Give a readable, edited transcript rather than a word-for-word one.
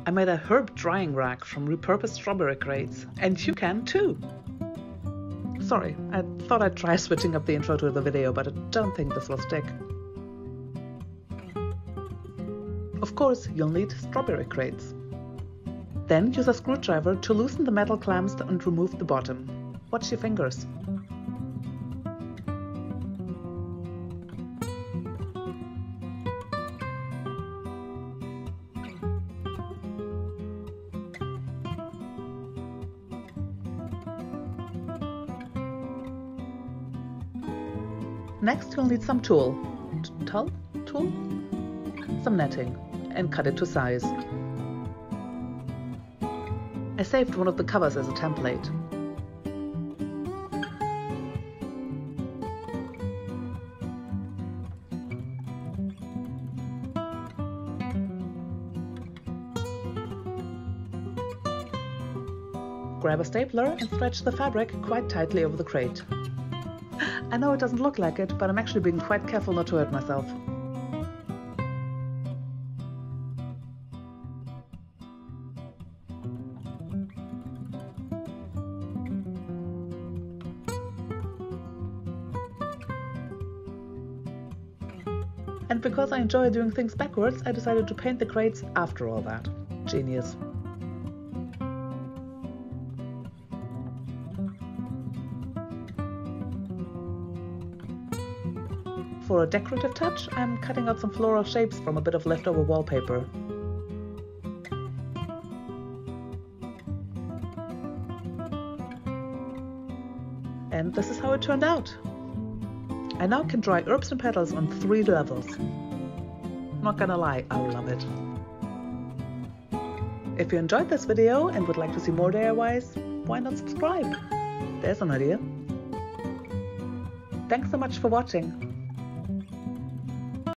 I made a herb drying rack from repurposed strawberry crates, and you can too! Sorry, I thought I'd try switching up the intro to the video, but I don't think this will stick. Of course, you'll need strawberry crates. Then use a screwdriver to loosen the metal clamps and remove the bottom. Watch your fingers. Next, you'll need some tool, some netting, and cut it to size. I saved one of the covers as a template. Grab a stapler and stretch the fabric quite tightly over the crate. I know it doesn't look like it, but I'm actually being quite careful not to hurt myself. And because I enjoy doing things backwards, I decided to paint the crates after all that. Genius. For a decorative touch, I'm cutting out some floral shapes from a bit of leftover wallpaper. And this is how it turned out. I now can dry herbs and petals on 3 levels. Not gonna lie, I love it. If you enjoyed this video and would like to see more DIYs, why not subscribe? There's an idea. Thanks so much for watching.